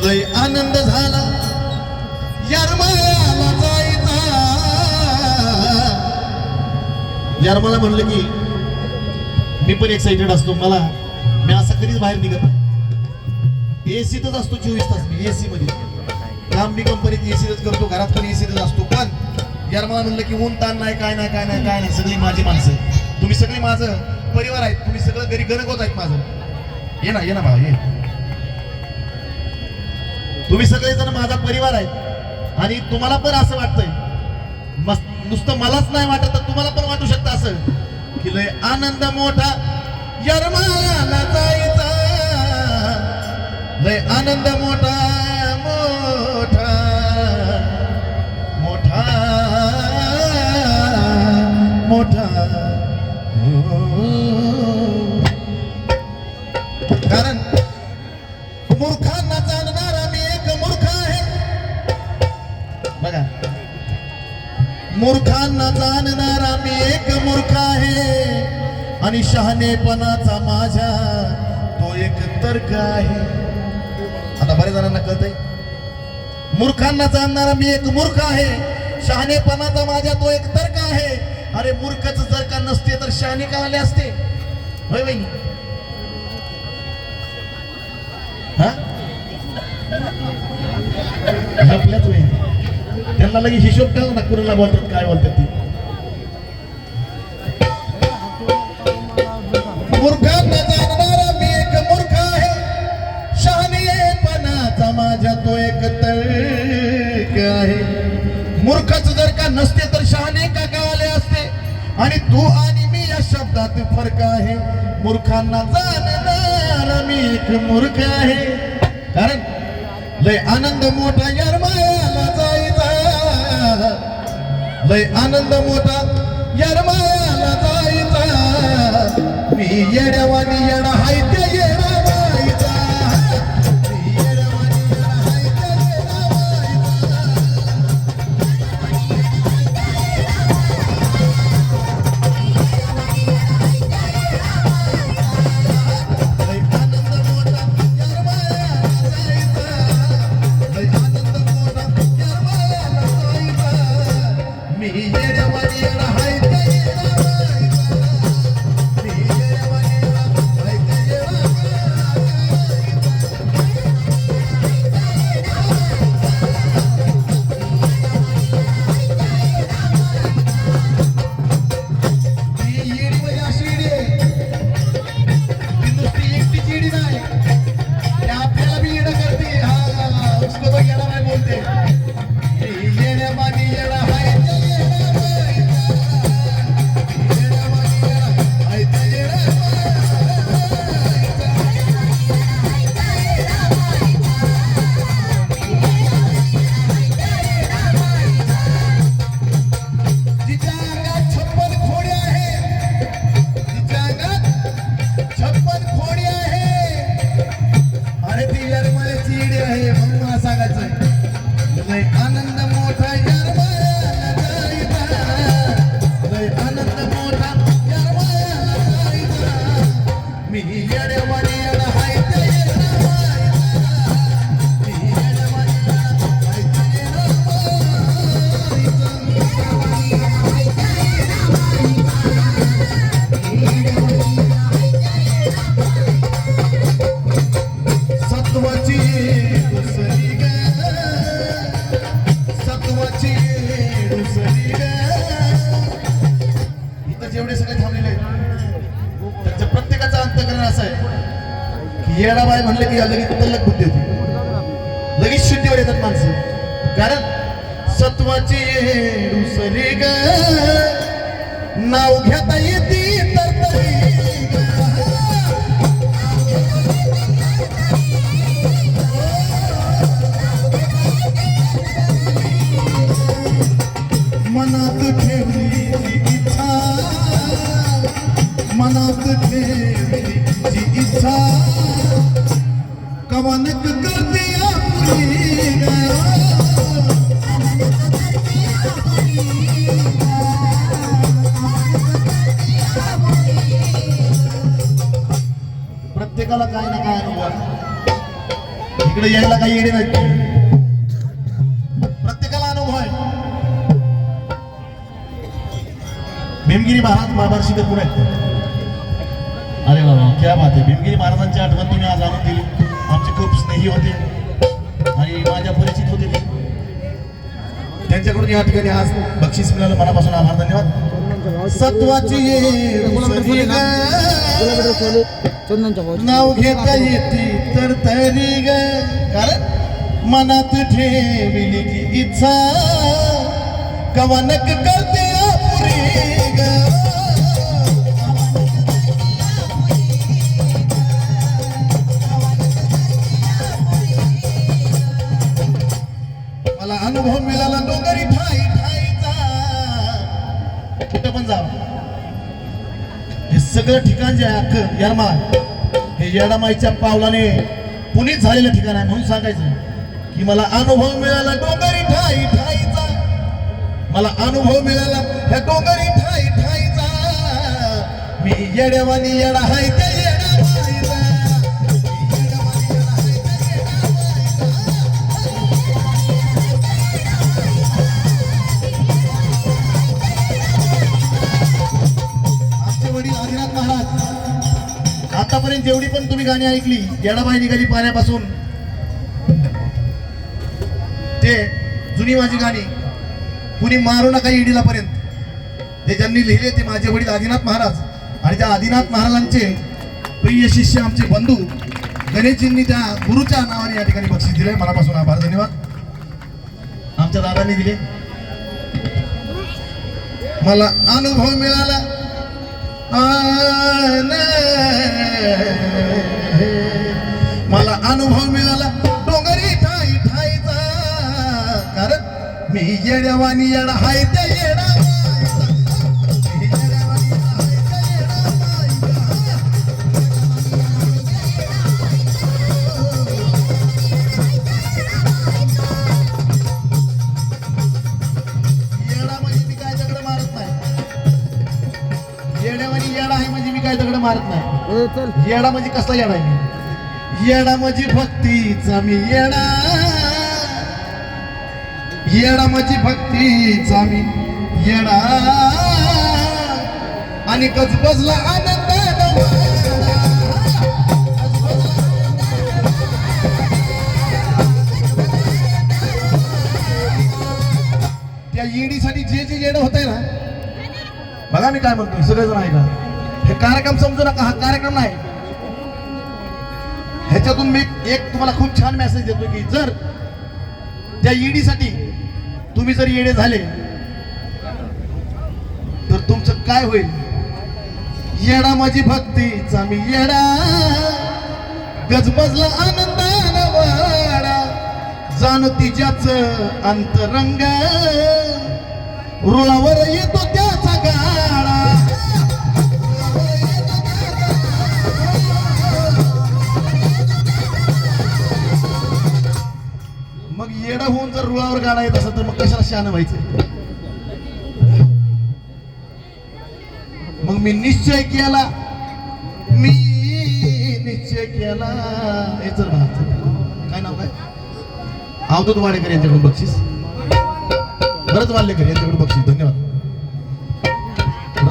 लय आनंद झाला यरमाळ्याला जायचा. यरमाळा म्हणलं की मी पण एक्साइटेड असतो. मी असं कधीच बाहेर निघत नाही. एसीतच असतो 24 तास. मी एसी मध्ये काम बी कंपनीत एसीतच करतो, घरात पण एसीतच असतो. पण यरमाळा म्हणलं की ऊन ताण नाही, काय नाही. सगळी माझी माणसं, तुम्ही सगळी माझं परिवार आहेत. तुम्ही सगळं घरी गणक होत आहेत माझं. ये ना बाबा ये. तुम्ही सगळेजण माझा परिवार आहे आणि तुम्हाला पण असं वाटतंय, नुसतं मलाच नाही वाटत तर तुम्हाला पण वाटू शकतं असं की लय आनंद मोठा यरमाळ्याला जायचा. लय आनंद मोठा मोठा मोठा मोठा. कारण मूर्खांना जाणणारा मी एक मूर्ख आहे. बघा, मूर्खांना जाणणारा मी एक मूर्ख आहे आणि शहाणेपणाचा माझ्या तो एक तर्क आहे. आता बऱ्याच जणांना कळतंय, मूर्खांना जाणणारा मी एक मूर्ख आहे, शहाणेपणाचा माझ्या तो एक तर्क आहे. अरे मूर्खच जर का नसते तर शहाणे का आले असते? होय बहिणी? आपल्याच वेळी त्यांना लगे हिशोब ठेवा ना, कुणाला बोलतात काय बोलतात ती. मूर्खांना जाणणारा मी एक मूर्ख आहे, शहाणेपणाचा माझ्या तो एक तर्क आहे. मूर्खच जर का नसते तर शहाणे का गावले असते? आणि तू आणि मी या शब्दात फरक आहे. मूर्खांना जाणणारा मी एक मूर्ख आहे. कारण लय आनंद मोठा यरमाळ्याला जायचा. लय आनंद मोठा यरमाळ्याला जायचा. मी येड्यावानी येडा हाय त्या येडा बाईचा. मी येड्यावानी येडा हाय त्या येडा बाईचा. लय आनंद मोठा यरमाळ्याला जायचा. लय आनंद मोठा यरमाळ्याला जायचा. मी येड्यावानी येडा हाय त्या येडा बाईचा. मी येड्यावानी येडा हाय त्या येडा बाईचा. ही येडी म्हणजे अशी येडी आहे, ती नुसती एकटीच येडी नाही, ती आपल्याला बी येडं करते. हा उसको तो येडा नाही बोलते. ही येड्यावानी येडा हाय त्या येडा बाईचा. ही येड्यावानी येडा हाय त्या येडा बाईचा. तिच्या अंगात 56 खोड्या आहे. तिच्या अंगात 56 खोडी आहे. अरे ती यरमाळ्याची येडी आहे म्हणून मला सांगायचंय. लय आनंद मोठा यरमाळ्याला जायचा. लय आनंद मोठा यरमाळ्याला जायचा. मी येड्यावानी येडा हाय त्या येडा बाईचा. मी येड्यावानी येडा हाय त्या येडा बाईचा. सत्वाची दुसरी ग, सत्वाची दुसरी ग. इथं जेवढे सगळे थांबलेले आहेत त्यांच्या प्रत्येकाचा अंतःकरण असं आहे की येडाबाई म्हणलं की लगेच तल्लख बुद्धी होती, लगेच शुद्धीवर येतात माणसं. कारण सत्वाची दुसरी ग, नाव घेता येते तर तरी ग. मनात ठेवली इच्छा, मनात ठेवली इच्छा, कवनक करते आपली ग. प्रत्येकाला काय ना काय अनुभव आहे. इकडे यायला काही येणे नाही, प्रत्येकाला अनुभव आहे. भीमगिरी महाराज महाबार्शी तर पुणे. अरे बाबा क्या बात आहे. भीमगिरी महाराजांची आठवण तुम्ही आज आणून दिली. आमचे खूप स्नेही होते आणि माझ्या परिचित होते ते. त्यांच्याकडून या ठिकाणी आज बक्षीस मिळालं, मनापासून आभार, धन्यवाद. सत्वाची नाव घेता येते तर तरी ग, कारण मनात ठेवली की इच्छा कवनक करते अपुरी ग. मला अनुभव मिळाला डोंगरी ठाई ठाईचा. कुठं पण जा, हे सगळं ठिकाण जे आहे अख्खं येरमाळ, हे येडामाईच्या पावलाने पुनीत झालेलं ठिकाण आहे. म्हणून सांगायचं की मला अनुभव मिळाला डोंगरी ठाई ठाईचा. मला अनुभव मिळाला ह्या डोंगरी ठाई ठाईचा. मी येड्यावानी येडा हाय त्या येडामाईचा. आतापर्यंत जेवढी पण तुम्ही गाणी ऐकली, येडाबाई निघाली पाण्यापासून, ते जुनी माझी गाणी, कुणी मारू नका ईडीला पर्यंत, ते ज्यांनी लिहिले ते माझे वडील आदिनाथ महाराज. आणि त्या आदिनाथ महाराजांचे प्रिय शिष्य आमचे बंधू गणेशजींनी त्या गुरुच्या नावाने या ठिकाणी बक्षीस दिले. मनापासून आभार, धन्यवाद. आमच्या दादांनी दिले. मला अनुभव मिळाला मला अनुभव मिळाला डोंगरी ठाई ठाईचा. कारण मी येड्यावानी येडा हाय त्या येडा. दगड मारत नाही. येडा म्हणजे कसा येडा आहे? येडा म्हणजे भक्तीचा मी येडा. येडा म्हणजे भक्तीचा मी येडा. आणि गजबजला आनंद. त्या येडीसाठी जे जे येडं होत आहे ना, बघा मी काय म्हणतो, सगळेजण आहे का, हे कार्यक्रम समजू नका, हा कार्यक्रम नाही. ह्याच्यातून मी एक तुम्हाला खूप छान मेसेज देतो की जर त्या ईडीसाठी तुम्ही जर येडे झाले तर तुमचं काय होईल? येडा माझी भक्तीचा मी येडा. गजबजला आनंदान वाडा. जाण तिच्याच अंतरंग. रुळावर येतो त्याचा गाडा. मग येडा होऊन जर रुळावर गाडा येत असेल तर मग कशाला शहाणं व्हायचं? मग मी निश्चय केला. चल काय नाव काय? अवधूत वाडेकर यांच्याकडून बक्षीस. भरत वाल्लेकर यांच्याकडून बक्षीस. धन्यवाद.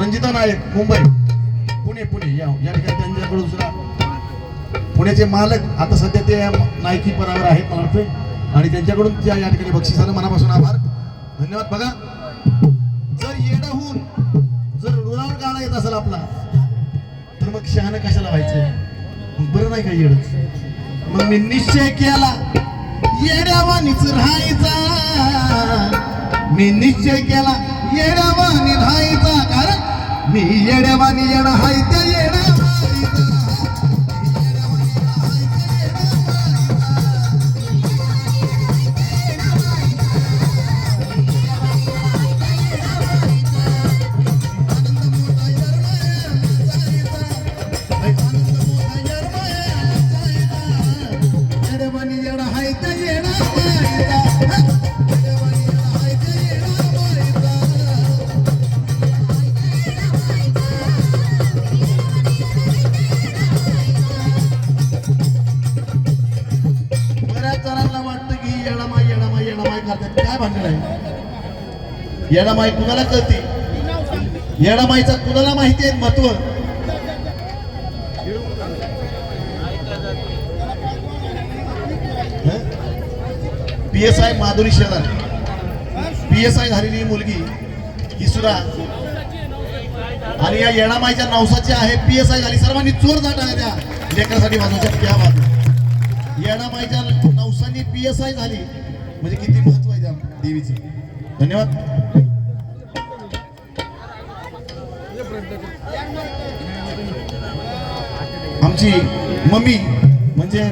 रंजिता नायक मुंबई पुणे या ठिकाणी त्यांच्याकडून सुद्धा. पुण्याचे मालक आता सध्या ते नायकी पदावर आहेत मला वाटतं, आणि त्यांच्याकडून त्या या ठिकाणी बक्षिसाला मनापासून आभार, धन्यवाद. बघा, जर येडा होऊन जर रुळावर गाडा येत असेल आपला तर मग शहाणं कशाला व्हायचं? मग बरं नाही का येडच? मग मी निश्चय केला येड्यावानीच राहायचा. मी निश्चय केला येड्यावानी राहायचा. कारण मी येड्यावानी येडा हाय त्या येडा. भानगड आहे? येडामाई कुणाला कळते? येडामाईचा कुणाला माहिती आहे महत्व? PSI माधुरी शेलार, PSI झालेली मुलगी ही सुद्धा, आणि या येडामाईच्या नवसाची आहे PSI झाली. सर्वांनी जोर टाळ्या द्या लेकरासाठी वाजवच्या त्या बाजू. येडामाईच्या नवसानी PSI झाली म्हणजे किती महत्व आहे त्या देवीचं. धन्यवाद. आमची मम्मी म्हणजे